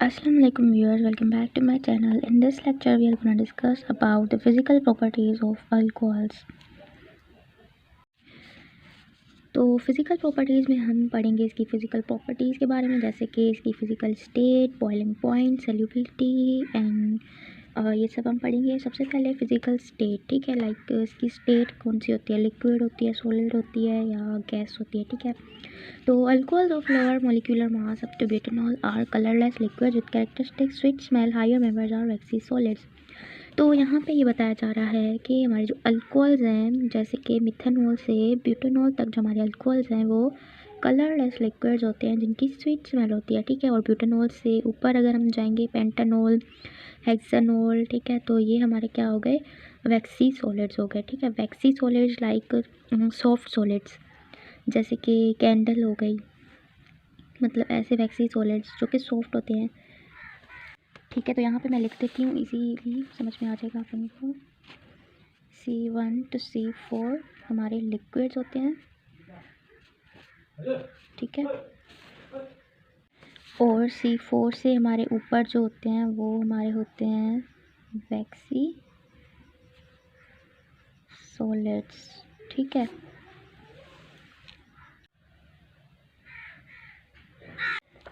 Assalamu alaikum viewers, welcome back to my channel. In this lecture we are going to discuss about the physical properties of alcohols. तो physical properties में हम पढ़ेंगे इसकी physical properties के बारे में, जैसे कि इसकी physical state, boiling point, solubility and ये सब हम पढ़ेंगे। सबसे पहले फ़िज़िकल स्टेट, ठीक है, लाइक इसकी स्टेट कौन सी होती है, लिक्विड होती है, सॉलिड होती है या गैस होती है, ठीक है। तो alcohols of lower molecular mass up to butanol are colourless liquid with characteristic sweet smell, higher members are waxy solids. तो यहाँ पे ये बताया जा रहा है कि हमारे जो अल्कोहल्स हैं, जैसे कि मिथेनॉल से ब्यूटेनॉल तक जो हमारे अल्कोहल्स हैं वो कलरलेस लिक्विड्स होते हैं जिनकी स्वीट स्मेल होती है, ठीक है। और ब्यूटेनॉल से ऊपर अगर हम जाएंगे पेंटानॉल, हेक्सानॉल, ठीक है, तो ये हमारे क्या हो गए, वैक्सी सॉलिड्स हो गए, ठीक है। वैक्सी सॉलिड्स लाइक सॉफ्ट सॉलिड्स, जैसे कि कैंडल हो गई, मतलब ऐसे वैक्सी सॉलिड्स जो कि सॉफ्ट होते हैं, ठीक है। तो यहाँ पे मैं लिख देती हूँ, इजीली समझ में आ जाएगा आप लोगों को। C1 to C4 हमारे लिक्विड्स होते हैं, ठीक है। और C4 से हमारे ऊपर जो होते हैं वो हमारे होते हैं वैक्सी सॉलिड्स, ठीक है।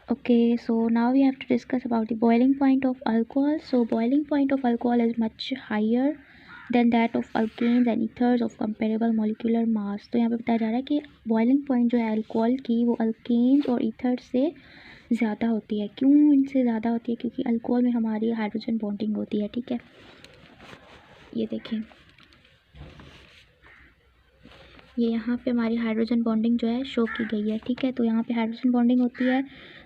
Okay, so now we have to discuss about the boiling point of alcohol. So boiling point of alcohol is much higher than that of alkanes and ethers of comparable molecular mass. तो यहाँ पे बताया जा रहा है कि boiling point जो है अल्कोहल की वो अल्केन्स और ईथर्स से ज़्यादा होती है। क्यों इनसे ज़्यादा होती है? क्योंकि अल्कोहल में हमारी हाइड्रोजन बॉन्डिंग होती है, ठीक है। ये देखें, ये यहाँ पे हमारी हाइड्रोजन बॉन्डिंग जो है शो की गई है, ठीक है। तो यहाँ पे हाइड्रोजन बॉन्डिंग होती है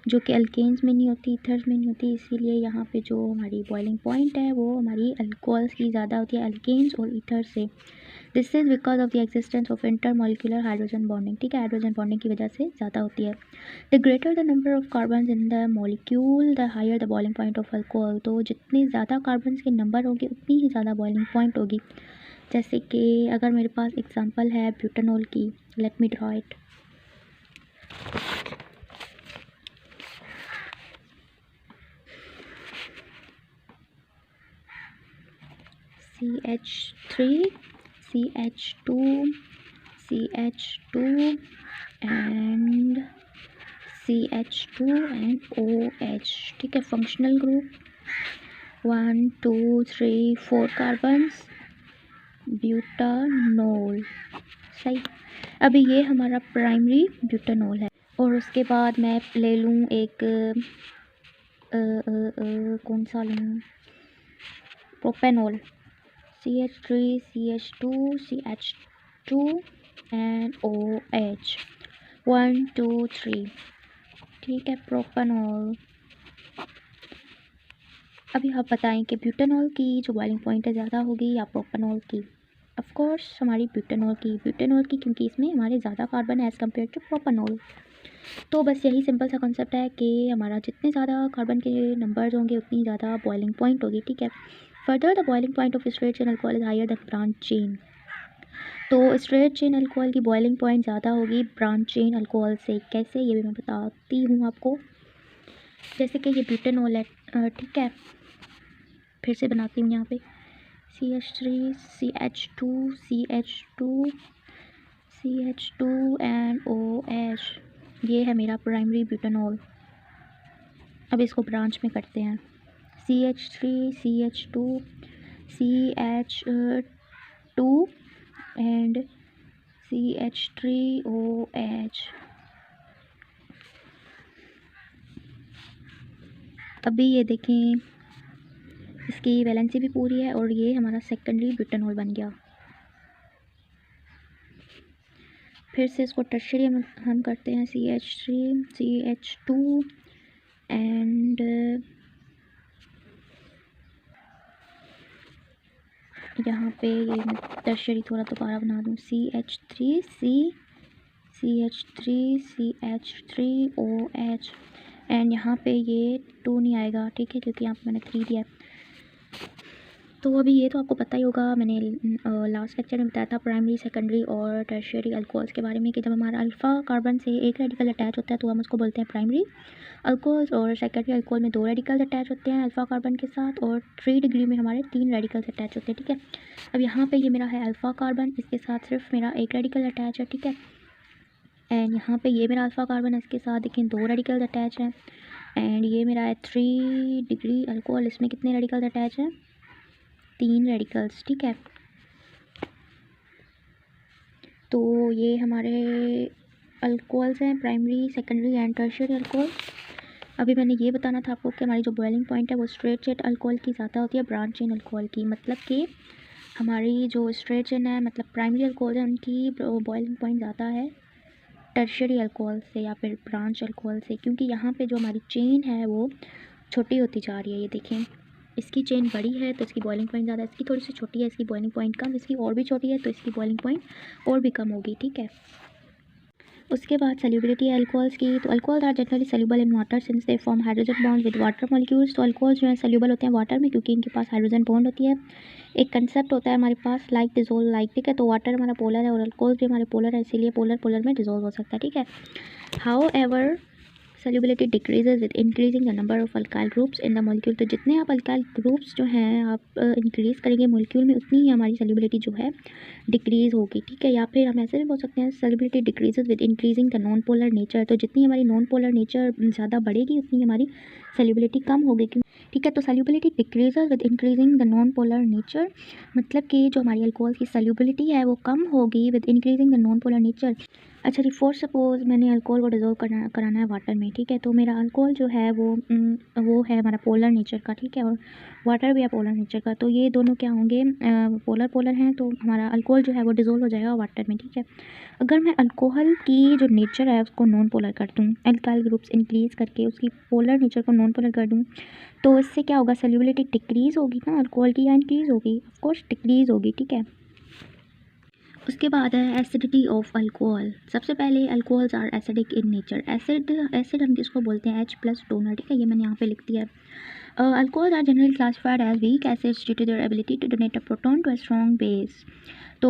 जो कि अल्केन्स में नहीं होती, ईथर्स में नहीं होती, इसीलिए यहाँ पे जो हमारी बॉइलिंग पॉइंट है वो हमारी अल्कोहल्स की ज़्यादा होती है अल्केन्स और ईथर्स से। This is because of the existence of intermolecular hydrogen bonding, ठीक है, हाइड्रोजन बॉन्डिंग की वजह से ज़्यादा होती है। The greater the number of carbon in the molecule the higher the boiling point of alcohol. तो जितने ज़्यादा कार्बन के नंबर होंगे उतनी ही ज़्यादा बॉइलिंग पॉइंट होगी। जैसे कि अगर मेरे पास एग्जांपल है ब्यूटेनॉल की, let me draw it. CH3, CH2, CH2 and CH2 and OH, ठीक है। फंक्शनल ग्रुप 1 2 3 4 कार्बन्स, ब्यूटानॉल, सही। अभी ये हमारा प्राइमरी ब्यूटानॉल है। और उसके बाद मैं ले लूँ एक कौन सा लूँ, propanol, CH3 CH2 CH2 and OH 1 2 3, ठीक है, प्रोपेनॉल। अभी आप बताएं कि ब्यूटेनॉल की जो बॉइलिंग पॉइंट है ज़्यादा होगी या प्रोपेनॉल की? ऑफ कोर्स हमारी ब्यूटेनॉल की, क्योंकि इसमें हमारे ज़्यादा कार्बन है एज़ कम्पेयर टू प्रोपेनॉल। तो बस यही सिंपल सा कॉन्सेप्ट है कि हमारा जितने ज़्यादा कार्बन के नंबर्स होंगे उतनी ज़्यादा बॉइलिंग पॉइंट होगी, ठीक है। Further the boiling point of straight chain alcohol is higher than branch chain. तो स्ट्रेट चेन अल्कोहल की बॉइलिंग पॉइंट ज़्यादा होगी ब्रांच चेन अल्कोहल से। कैसे, ये भी मैं बताती हूँ आपको। जैसे कि ये ब्यूटेनॉल है, ठीक है, फिर से बनाती हूँ यहाँ पे CH3 CH2 CH2 CH2 and OH, ये है मेरा प्राइमरी ब्यूटेनॉल। अब इसको ब्रांच में करते हैं, CH3 CH2 CH2 and CH3OH। अभी ये देखें, इसकी वैलेंसी भी पूरी है और ये हमारा सेकेंडरी ब्यूटेनॉल बन गया। फिर से इसको टर्शरी हम करते हैं, CH3 CH2 एंड यहाँ पे ये मैं टर्शरी थोड़ा दोबारा बना दूँ, CH3 CH3OH एंड यहाँ पे ये 2 नहीं आएगा, ठीक है, क्योंकि यहाँ पे मैंने 3 दिया है। तो अभी ये तो आपको पता ही होगा, मैंने लास्ट लेक्चर में बताया था प्राइमरी, सेकेंडरी और टर्शियरी अल्कोहल्स के बारे में कि जब हमारा अल्फ़ा कार्बन से एक रेडिकल अटैच होता है तो हम उसको बोलते हैं प्राइमरी अल्कोहल्स, और सेकेंडरी अल्कोहल में 2 रेडिकल्स अटैच होते हैं अल्फ़ा कार्बन के साथ, और 3 डिग्री में हमारे 3 रेडिकल्स अटैच होते हैं। ठीक है, अब यहाँ पे ये मेरा है अल्फ़ा कार्बन, इसके साथ सिर्फ मेरा एक रेडिकल अटैच है। ठीक है, एंड यहाँ पे ये मेरा अल्फ़ा कार्बन है, इसके साथ देखिए 2 रेडिकल्स अटैच हैं। एंड ये मेरा है 3 डिग्री अल्कोहल, इसमें कितने रेडिकल्स अटैच हैं? 3 रेडिकल्स। ठीक है, तो ये हमारे अल्कोहल्स हैं, primary, secondary and tertiary alcohol. अभी मैंने ये बताना था आपको कि हमारी जो बॉइलिंग पॉइंट है वो स्ट्रेट चेन अल्कोहल की ज़्यादा होती है ब्रांच चेन अल्कोहल की। मतलब कि हमारी जो स्ट्रेट चेन है, मतलब प्राइमरी अल्कोहल है, उनकी बॉइलिंग पॉइंट ज़्यादा है टर्शियरी अल्कोहल से या फिर ब्रांच अल्कोहल से, क्योंकि यहाँ पे जो हमारी चेन है वो छोटी होती जा रही है। ये देखें, इसकी चेन बड़ी है तो इसकी बॉइलिंग पॉइंट ज़्यादा है, इसकी थोड़ी सी छोटी है, इसकी बॉइलिंग पॉइंट कम, इसकी और भी छोटी है तो इसकी बॉइलिंग पॉइंट और भी कम होगी। ठीक है, उसके बाद सल्यूबिलिटी अल्कोहल्स की, तो alcohols are generally soluble in water since they form hydrogen bond with water molecules. तो अल्कोहल्स जो है सल्यूबल होते हैं वाटर में क्योंकि इनके पास हाइड्रोजन बॉन्ड होती है। एक कंसेप्ट होता है हमारे पास लाइक डिजोल्व लाइक। ठीक है, तो वाटर हमारा पोलर है और अल्कोहल्स भी हमारे पोलर है, इसीलिए पोलर पोलर में डिजोल्व हो सकता है। ठीक है, however solubility decreases with increasing the number of alkyl groups in the molecule. तो जितने आप अल्काइल ग्रुप्स जो हैं आप इंक्रीज़ करेंगे मॉलिक्यूल में, उतनी ही हमारी सल्यूबिलिटी जो है डिक्रीज़ होगी। ठीक है, या फिर हम ऐसे भी बोल सकते हैं solubility decreases with increasing the non polar nature. तो जितनी हमारी नॉन पोलर नेचर ज़्यादा बढ़ेगी उतनी हमारी सल्यूबिलिटी कम होगी। ठीक है, तो solubility decreases with increasing the non polar nature, मतलब कि जो हमारी अल्कोहल की सल्यूबिलिटी है वो कम होगी with increasing the non polar nature. अच्छा जी, फॉर सपोज मैंने अल्कोहल को डिज़ोल्व कराना है वाटर में। ठीक है, तो मेरा अल्कोहल जो है वो है हमारा पोलर नेचर का। ठीक है, और वाटर भी है पोलर नेचर का, तो ये दोनों क्या होंगे, पोलर पोलर हैं, तो हमारा अल्कोहल जो है वो डिज़ोल्व हो जाएगा वाटर में। ठीक है, अगर मैं अल्कोहल की जो नेचर है उसको नॉन पोलर कर दूँ, अल्काइल ग्रुप्स इंक्रीज़ करके उसकी पोलर नेचर को नॉन पोलर कर दूँ, तो इससे क्या होगा, सल्यूबिलिटी डिक्रीज़ होगी ना अल्कोहल की, या इंक्रीज़ होगी? ऑफकोर्स डिक्रीज़ होगी। ठीक है, उसके बाद है एसिडिटी ऑफ अल्कोहल। सबसे पहले alcohols are acidic in nature. Acid हम किसको बोलते हैं? H+ donor. ठीक है, ये मैंने यहाँ पे लिख दिया है। Alcohols are generally classified as weak acids due to their ability to donate a proton to a strong base. तो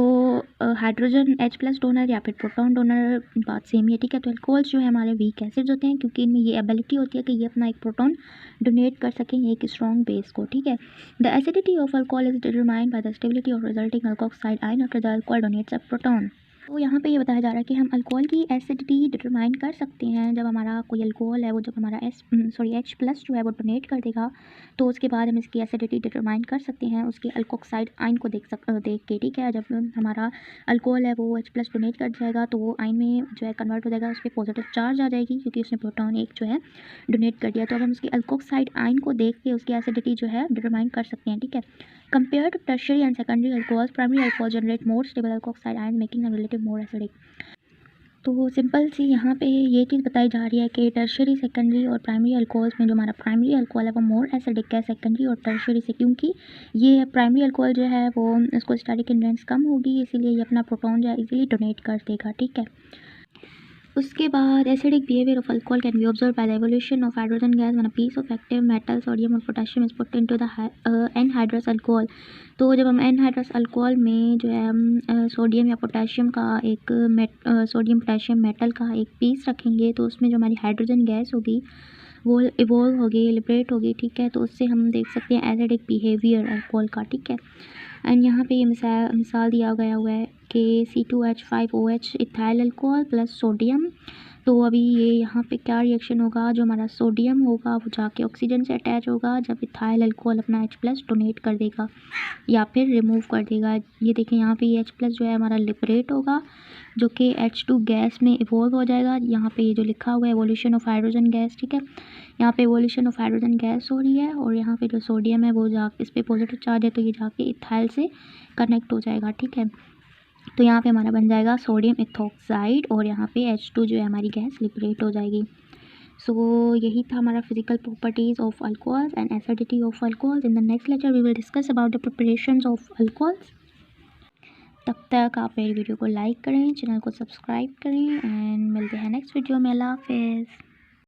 हाइड्रोजन H+ डोनर या फिर प्रोटॉन डोनर बात सेम ही है। ठीक है, तो अल्कोहल्स जो है हमारे वीक एसिड्स होते हैं क्योंकि इनमें ये एबिलिटी होती है कि ये अपना एक प्रोटॉन डोनेट कर सकें एक स्ट्रॉन्ग बेस को। ठीक है, the acidity of alcohol is determined by the stability of resulting alkoxide ion after the alcohol donates a proton. तो यहाँ पे ये बताया जा रहा है कि हम अल्कोहल की एसिडिटी डिटरमाइन कर सकते हैं जब हमारा कोई अल्कोहल है वो जब हमारा H+ जो है वो डोनेट कर देगा, तो उसके बाद हम इसकी एसिडिटी डिटरमाइन कर सकते हैं उसके अल्कोक्साइड आयन को देख के। ठीक है, जब हमारा अल्कोहल है वो H+ डोनेट कर जाएगा तो वो आयन में जो है कन्वर्ट हो जाएगा, उस पर पॉजिटिव चार्ज आ जाएगी क्योंकि उसने प्रोटॉन एक जो है डोनेट कर दिया। तो अब हम उसकी अल्कोक्साइड आयन को देख के उसकी एसिडिटी जो है डिटरमाइन कर सकते हैं। ठीक है, Compared to tertiary and secondary alcohols, primary alcohols generate more stable alkoxide ions, making them relatively more acidic. तो सिंपल सी यहाँ पे ये चीज़ बताई जा रही है कि टर्शियरी, सेकेंडरी और प्राइमरी अल्कोहल्स में जो हमारा प्राइमरी अल्कोहल है वो मोर एसिडिक है सेकेंडरी और टर्शियरी से, क्योंकि ये प्राइमरी अल्कोहल जो है वो इसको स्टैटिक हिंड्रेंस कम होगी, इसीलिए ये अपना प्रोटॉन जो है इजीली डोनेट कर देगा। ठीक है, उसके बाद acidic behaviour of alcohol can be observe by the evolution of hydrogen gas when a piece of active metal sodium और potassium is put into the anhydrous alcohol. तो जब हम एनहाइड्रस अल्कोहल में जो है हम सोडियम या पोटेशियम का एक सोडियम पोटेशियम मेटल का एक पीस रखेंगे तो उसमें जो हमारी हाइड्रोजन गैस होगी वो इवोल्व होगी, लिबरेट होगी। ठीक है, तो उससे हम देख सकते हैं एसिडिक बिहेवियर अल्कोहल का। ठीक है, एंड यहाँ पे ये मिसाल दिया गया हुआ है कि C2H5OH ethyl alcohol plus sodium. तो अभी ये यहाँ पे क्या रिएक्शन होगा, जो हमारा सोडियम होगा वो जाके ऑक्सीजन से अटैच होगा जब इथाइल अल्कोहल अपना H+ डोनेट कर देगा या फिर रिमूव कर देगा। ये देखें यहाँ पे ये H+ जो है हमारा लिबरेट होगा जो कि H2 गैस में इवॉल्व हो जाएगा। यहाँ पे ये जो लिखा हुआ है एवोल्यूशन ऑफ हाइड्रोजन गैस। ठीक है, यहाँ पे एवोल्यूशन ऑफ हाइड्रोजन गैस हो रही है और यहाँ पे जो सोडियम है वो जाके इस पर पॉजिटिव चार्ज है तो ये जाके इथाइल से कनेक्ट हो जाएगा। ठीक है, तो यहाँ पे हमारा बन जाएगा सोडियम इथॉक्साइड और यहाँ पे H2 जो है हमारी गैस लिबरेट हो जाएगी। सो यही था हमारा physical properties of alcohols and acidity of alcohols. In the next lecture we will discuss about the preparations of alcohols. तब तक आप मेरी वीडियो को लाइक करें, चैनल को सब्सक्राइब करें एंड मिलते हैं नेक्स्ट वीडियो में। अल्लाह हाफिज़।